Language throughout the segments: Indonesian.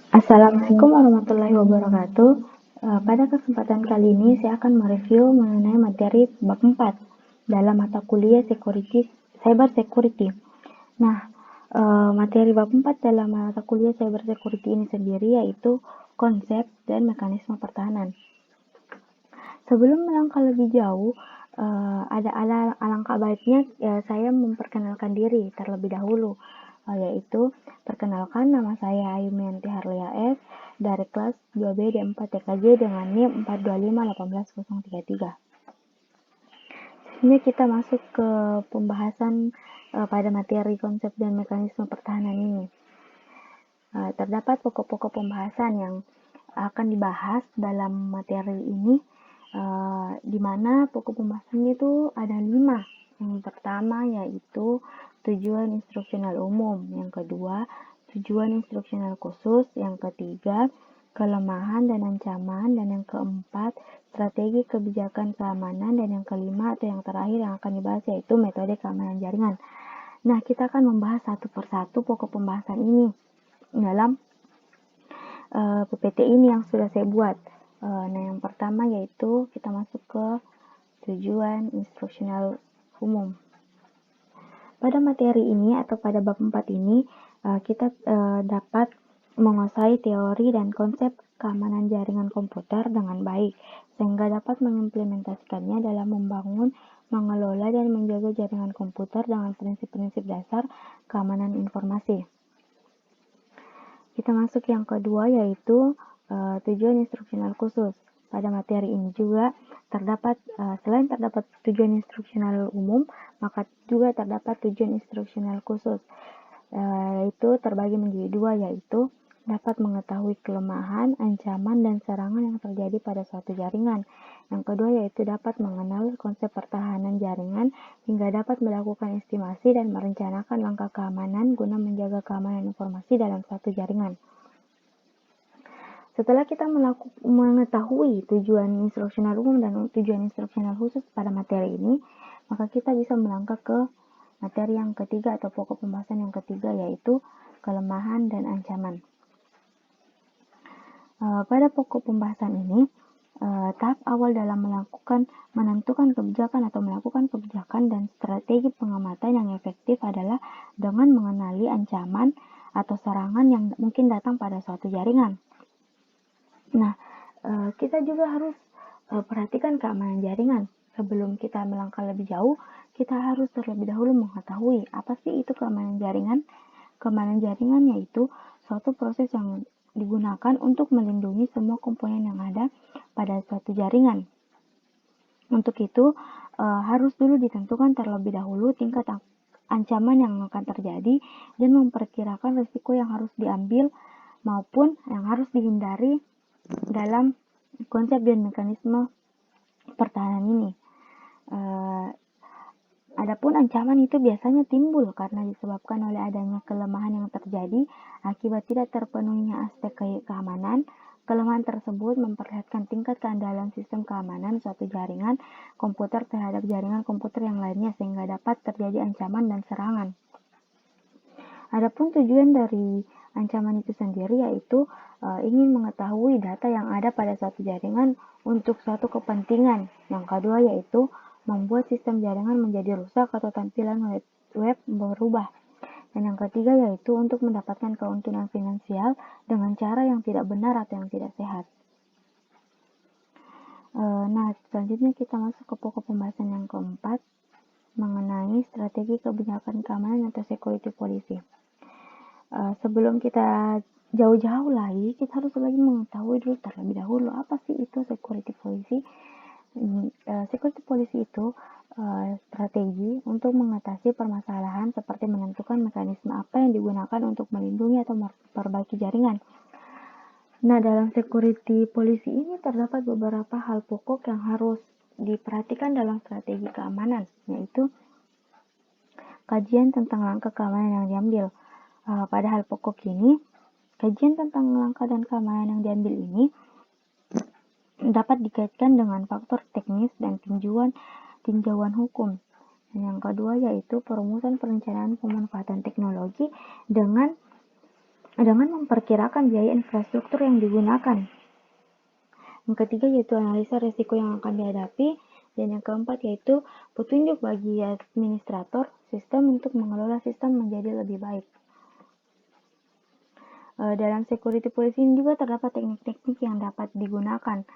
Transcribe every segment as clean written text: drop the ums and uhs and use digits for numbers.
Assalamualaikum warahmatullahi wabarakatuh. Pada kesempatan kali ini saya akan mereview mengenai materi bab 4 dalam mata kuliah Cyber Security. Nah, materi bab 4 dalam mata kuliah Cyber Security ini sendiri yaitu konsep dan mekanisme pertahanan. Sebelum melangkah lebih jauh, alangkah baiknya saya memperkenalkan diri terlebih dahulu, yaitu perkenalkan, nama saya Ayumianti Harlia S dari kelas 2B D4 TKJ dengan NIM 425-18033. Ini kita masuk ke pembahasan pada materi konsep dan mekanisme pertahanan ini. Terdapat pokok-pokok pembahasan yang akan dibahas dalam materi ini, di mana pokok pembahasannya itu ada 5. Yang pertama yaitu tujuan instruksional umum, yang kedua tujuan instruksional khusus, yang ketiga kelemahan dan ancaman, dan yang keempat strategi kebijakan keamanan, dan yang kelima atau yang terakhir yang akan dibahas yaitu metode keamanan jaringan. Nah, kita akan membahas satu persatu pokok pembahasan ini dalam PPT ini yang sudah saya buat. Nah, yang pertama yaitu kita masuk ke tujuan instruksional umum. Pada materi ini atau pada bab 4 ini, kita dapat menguasai teori dan konsep keamanan jaringan komputer dengan baik, sehingga dapat mengimplementasikannya dalam membangun, mengelola, dan menjaga jaringan komputer dengan prinsip-prinsip dasar keamanan informasi. Kita masuk yang kedua yaitu tujuan instruksional khusus. Pada materi ini juga selain terdapat tujuan instruksional umum, maka juga terdapat tujuan instruksional khusus. Itu terbagi menjadi 2, yaitu dapat mengetahui kelemahan, ancaman, dan serangan yang terjadi pada suatu jaringan. Yang kedua yaitu dapat mengenal konsep pertahanan jaringan hingga dapat melakukan estimasi dan merencanakan langkah keamanan guna menjaga keamanan informasi dalam suatu jaringan. Setelah kita mengetahui tujuan instruksional umum dan tujuan instruksional khusus pada materi ini, maka kita bisa melangkah ke materi yang ketiga atau pokok pembahasan yang ketiga yaitu kelemahan dan ancaman. Pada pokok pembahasan ini, tahap awal dalam menentukan kebijakan atau melakukan kebijakan dan strategi pengamatan yang efektif adalah dengan mengenali ancaman atau serangan yang mungkin datang pada suatu jaringan. Nah, kita juga harus perhatikan keamanan jaringan. Sebelum kita melangkah lebih jauh, kita harus terlebih dahulu mengetahui apa sih itu keamanan jaringan. Keamanan jaringan yaitu suatu proses yang digunakan untuk melindungi semua komponen yang ada pada suatu jaringan. Untuk itu, harus dulu ditentukan terlebih dahulu tingkat ancaman yang akan terjadi dan memperkirakan risiko yang harus diambil maupun yang harus dihindari dalam konsep dan mekanisme pertahanan ini. Adapun ancaman itu biasanya timbul karena disebabkan oleh adanya kelemahan yang terjadi akibat tidak terpenuhinya aspek keamanan. Kelemahan tersebut memperlihatkan tingkat keandalan sistem keamanan suatu jaringan komputer terhadap jaringan komputer yang lainnya sehingga dapat terjadi ancaman dan serangan. Adapun tujuan dari ancaman itu sendiri yaitu ingin mengetahui data yang ada pada suatu jaringan untuk suatu kepentingan. Yang kedua yaitu membuat sistem jaringan menjadi rusak atau tampilan web berubah. Dan yang ketiga yaitu untuk mendapatkan keuntungan finansial dengan cara yang tidak benar atau yang tidak sehat. Nah, selanjutnya kita masuk ke pokok pembahasan yang keempat mengenai strategi kebijakan keamanan atau security policy. Sebelum kita jauh-jauh lagi, kita harus lagi mengetahui dulu terlebih dahulu apa sih itu security policy. Security policy itu strategi untuk mengatasi permasalahan seperti menentukan mekanisme apa yang digunakan untuk melindungi atau memperbaiki jaringan. Nah, dalam security policy ini terdapat beberapa hal pokok yang harus diperhatikan dalam strategi keamanan, yaitu kajian tentang langkah keamanan yang diambil. Pada hal pokok ini, kajian tentang langkah dan keamanan yang diambil ini dapat dikaitkan dengan faktor teknis dan tinjauan hukum. Dan yang kedua yaitu perumusan perencanaan pemanfaatan teknologi dengan dengan memperkirakan biaya infrastruktur yang digunakan. Yang ketiga yaitu analisa risiko yang akan dihadapi, dan yang keempat yaitu petunjuk bagi administrator sistem untuk mengelola sistem menjadi lebih baik. Dalam security policy ini juga terdapat teknik-teknik yang dapat digunakan,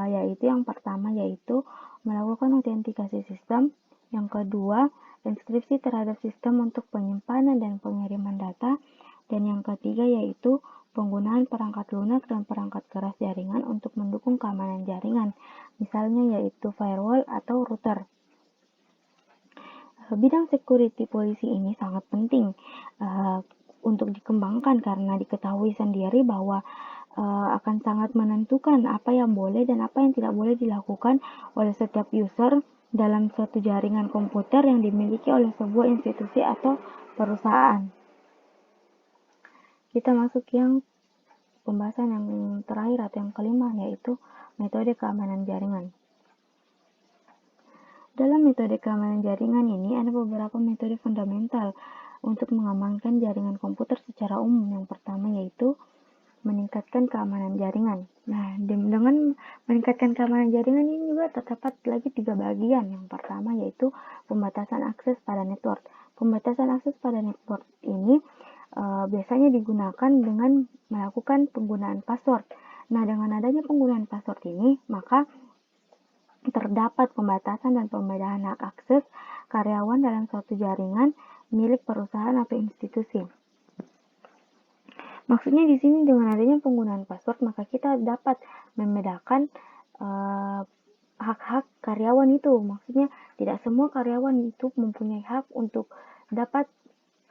yaitu yang pertama yaitu melakukan autentikasi sistem, yang kedua inskripsi terhadap sistem untuk penyimpanan dan pengiriman data, dan yang ketiga yaitu penggunaan perangkat lunak dan perangkat keras jaringan untuk mendukung keamanan jaringan, misalnya yaitu firewall atau router. Bidang security policy ini sangat penting untuk dikembangkan karena diketahui sendiri bahwa akan sangat menentukan apa yang boleh dan apa yang tidak boleh dilakukan oleh setiap user dalam suatu jaringan komputer yang dimiliki oleh sebuah institusi atau perusahaan. Kita masuk yang pembahasan yang terakhir atau yang kelima, yaitu metode keamanan jaringan. Dalam metode keamanan jaringan ini ada beberapa metode fundamental untuk mengamankan jaringan komputer secara umum. Yang pertama yaitu meningkatkan keamanan jaringan. Nah, dengan meningkatkan keamanan jaringan ini juga terdapat lagi 3 bagian. Yang pertama yaitu pembatasan akses pada network. Pembatasan akses pada network ini biasanya digunakan dengan melakukan penggunaan password. Nah, dengan adanya penggunaan password ini, maka terdapat pembatasan dan pembedahan hak akses karyawan dalam suatu jaringan milik perusahaan atau institusi. Maksudnya di sini dengan adanya penggunaan password, maka kita dapat membedakan hak-hak karyawan itu. Maksudnya tidak semua karyawan itu mempunyai hak untuk dapat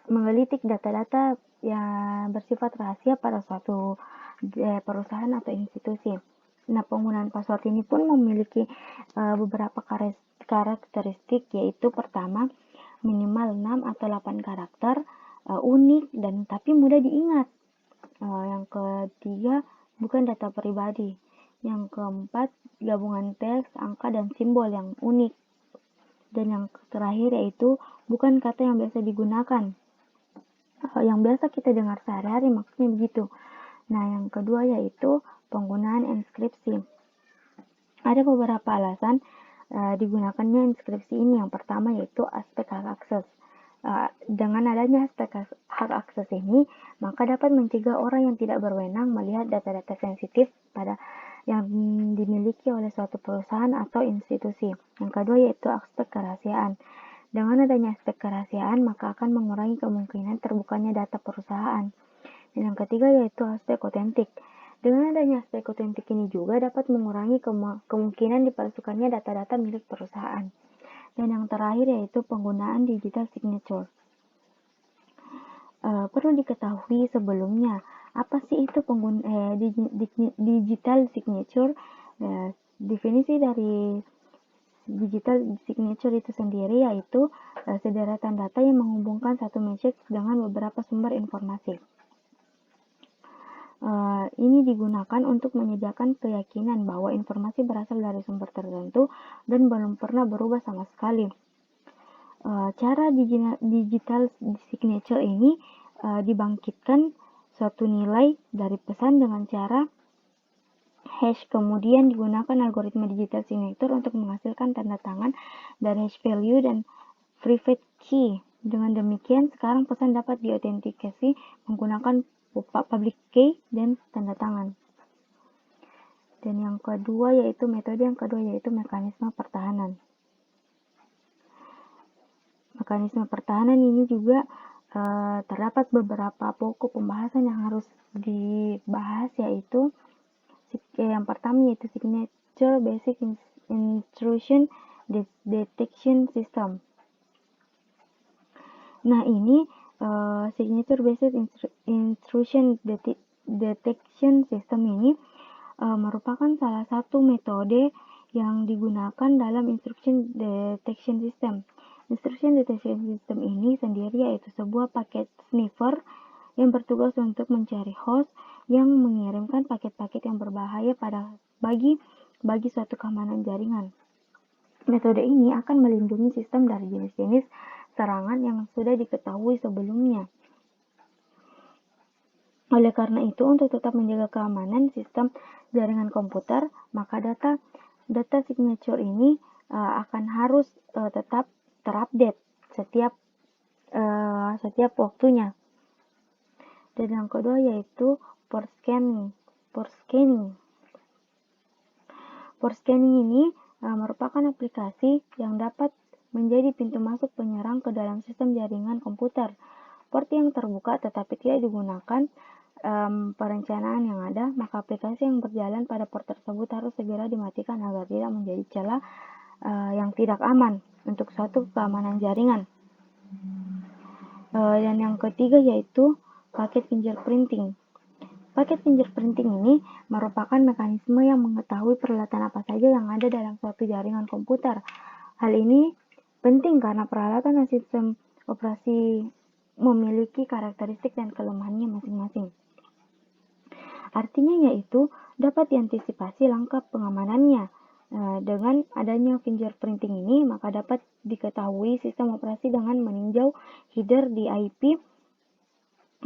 menggelitik data-data yang bersifat rahasia pada suatu perusahaan atau institusi. Nah, penggunaan password ini pun memiliki beberapa karakteristik, yaitu pertama, minimal 6 atau 8 karakter, unik dan tapi mudah diingat. Yang ketiga, bukan data pribadi. Yang keempat, gabungan teks, angka, dan simbol yang unik. Dan yang terakhir yaitu bukan kata yang biasa digunakan. Yang biasa kita dengar sehari-hari, maksudnya begitu. Nah, yang kedua yaitu penggunaan inskripsi. Ada beberapa alasan digunakannya inskripsi ini. Yang pertama yaitu aspek hak akses. Dengan adanya aspek hak akses ini, maka dapat mencegah orang yang tidak berwenang melihat data-data sensitif yang dimiliki oleh suatu perusahaan atau institusi. Yang kedua yaitu aspek kerahasiaan. Dengan adanya aspek kerahasiaan, maka akan mengurangi kemungkinan terbukanya data perusahaan. Dan yang ketiga yaitu aspek otentik. Dengan adanya aspek otentik ini juga dapat mengurangi kemungkinan dipalsukannya data-data milik perusahaan. Dan yang terakhir yaitu penggunaan digital signature. Perlu diketahui sebelumnya, apa sih itu digital signature? Definisi dari digital signature itu sendiri yaitu sederetan data yang menghubungkan satu message dengan beberapa sumber informasi. Ini digunakan untuk menyediakan keyakinan bahwa informasi berasal dari sumber tertentu dan belum pernah berubah sama sekali. Cara digital signature ini dibangkitkan suatu nilai dari pesan dengan cara hash, kemudian digunakan algoritma digital signature untuk menghasilkan tanda tangan dari hash value dan private key. Dengan demikian, sekarang pesan dapat diautentikasi menggunakan public key dan tanda tangan. Dan yang kedua yaitu mekanisme pertahanan. Mekanisme pertahanan ini juga terdapat beberapa pokok pembahasan yang harus dibahas, yaitu yang pertama yaitu signature basic intrusion detection system. Nah, ini signature based intrusion detection system ini merupakan salah satu metode yang digunakan dalam instruction detection system. Instruction detection system ini sendiri yaitu sebuah paket sniffer yang bertugas untuk mencari host yang mengirimkan paket-paket yang berbahaya bagi suatu keamanan jaringan. Metode ini akan melindungi sistem dari jenis-jenis serangan yang sudah diketahui sebelumnya. Oleh karena itu, untuk tetap menjaga keamanan sistem jaringan komputer, maka data signature ini akan harus tetap terupdate setiap waktunya. Dan yang kedua yaitu port scanning. Port scanning ini merupakan aplikasi yang dapat menjadi pintu masuk penyerang ke dalam sistem jaringan komputer. Port yang terbuka tetapi tidak digunakan perencanaan yang ada, maka aplikasi yang berjalan pada port tersebut harus segera dimatikan agar tidak menjadi celah yang tidak aman untuk suatu keamanan jaringan. Dan yang ketiga yaitu paket fingerprinting. Paket fingerprinting ini merupakan mekanisme yang mengetahui peralatan apa saja yang ada dalam suatu jaringan komputer. Hal ini penting karena peralatan dan sistem operasi memiliki karakteristik dan kelemahannya masing-masing. Artinya yaitu dapat diantisipasi langkah pengamanannya. Dengan adanya fingerprinting ini, maka dapat diketahui sistem operasi dengan meninjau header di IP,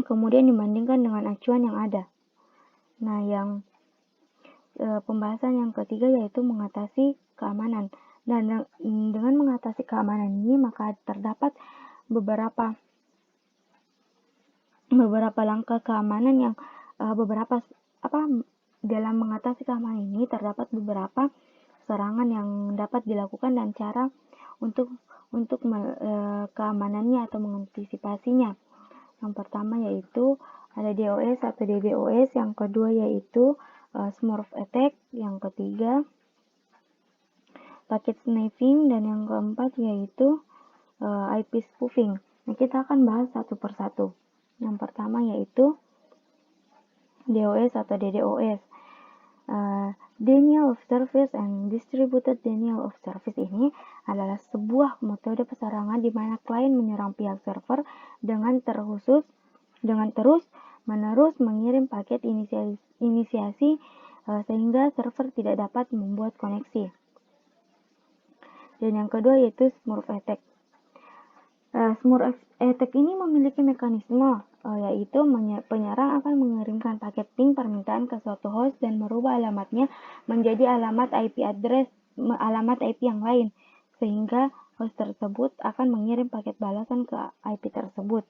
kemudian dibandingkan dengan acuan yang ada. Nah, pembahasan yang ketiga yaitu mengatasi keamanan. Dan dengan mengatasi keamanan ini, maka terdapat beberapa langkah keamanan yang dalam mengatasi keamanan ini terdapat beberapa serangan yang dapat dilakukan dan cara untuk keamanannya atau mengantisipasinya. Yang pertama yaitu ada DOS atau DDoS, yang kedua yaitu Smurf attack, yang ketiga packet sniffing, dan yang keempat yaitu IP spoofing. Nah, kita akan bahas satu persatu. Yang pertama yaitu DOS atau DDoS. Denial of Service and Distributed Denial of Service ini adalah sebuah metode serangan di mana klien menyerang pihak server dengan terus-menerus mengirim paket inisiasi sehingga server tidak dapat membuat koneksi. Dan yang kedua yaitu Smurf attack. Smurf attack ini memiliki mekanisme yaitu penyerang akan mengirimkan paket ping permintaan ke suatu host dan merubah alamatnya menjadi alamat IP yang lain, sehingga host tersebut akan mengirim paket balasan ke IP tersebut.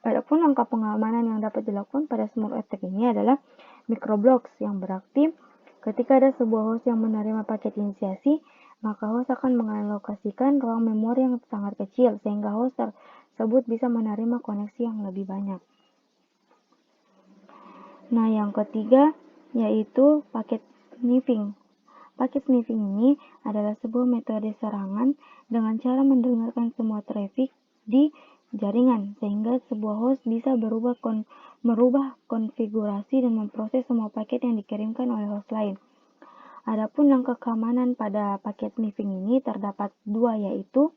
Adapun langkah pengamanan yang dapat dilakukan pada Smurf attack ini adalah microblocks, yang berarti ketika ada sebuah host yang menerima paket inisiasi, maka host akan mengalokasikan ruang memori yang sangat kecil sehingga host tersebut bisa menerima koneksi yang lebih banyak. Nah, yang ketiga yaitu paket sniffing. Paket sniffing ini adalah sebuah metode serangan dengan cara mendengarkan semua traffic di jaringan sehingga sebuah host bisa merubah konfigurasi dan memproses semua paket yang dikirimkan oleh host lain. Adapun langkah keamanan pada paket sniffing ini terdapat dua, yaitu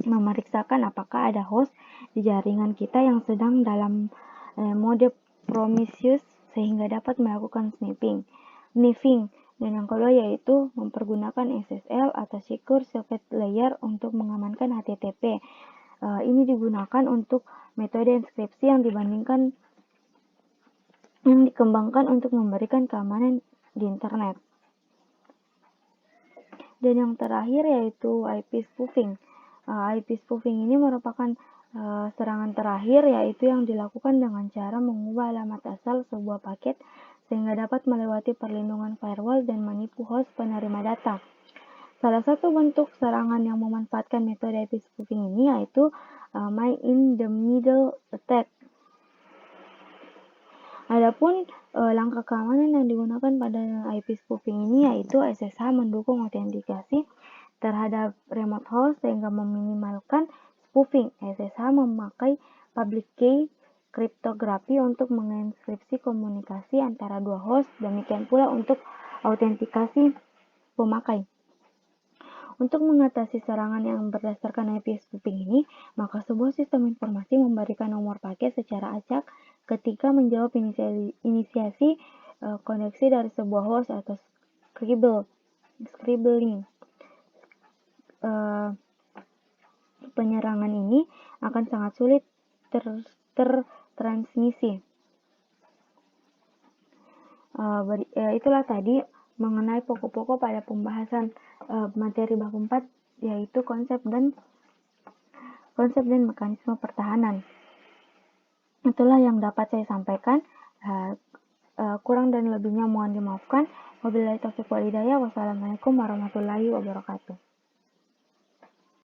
memeriksakan apakah ada host di jaringan kita yang sedang dalam mode promiscuous sehingga dapat melakukan sniffing. Dan yang kedua yaitu mempergunakan SSL atau Secure Socket Layer untuk mengamankan HTTP. Ini digunakan untuk metode enkripsi yang dikembangkan untuk memberikan keamanan di internet. Dan yang terakhir yaitu IP spoofing. IP spoofing ini merupakan serangan terakhir, yaitu yang dilakukan dengan cara mengubah alamat asal sebuah paket sehingga dapat melewati perlindungan firewall dan menipu host penerima data. Salah satu bentuk serangan yang memanfaatkan metode IP spoofing ini yaitu man in the middle attack. Adapun langkah keamanan yang digunakan pada IP spoofing ini yaitu SSH mendukung autentikasi terhadap remote host sehingga meminimalkan spoofing. SSH memakai public key kriptografi untuk mengenkripsi komunikasi antara dua host, demikian pula untuk autentikasi pemakai. Untuk mengatasi serangan yang berdasarkan IP spoofing ini, maka sebuah sistem informasi memberikan nomor paket secara acak ketika menjawab inisiasi koneksi dari sebuah host atau scribbling. Penyerangan ini akan sangat sulit transmisi. Itulah tadi mengenai pokok-pokok pada pembahasan materi bab 4, yaitu konsep dan mekanisme pertahanan. Itulah yang dapat saya sampaikan. Kurang dan lebihnya mohon dimaafkan. Wabillahi taufiq wal hidayah. Wassalamualaikum warahmatullahi wabarakatuh.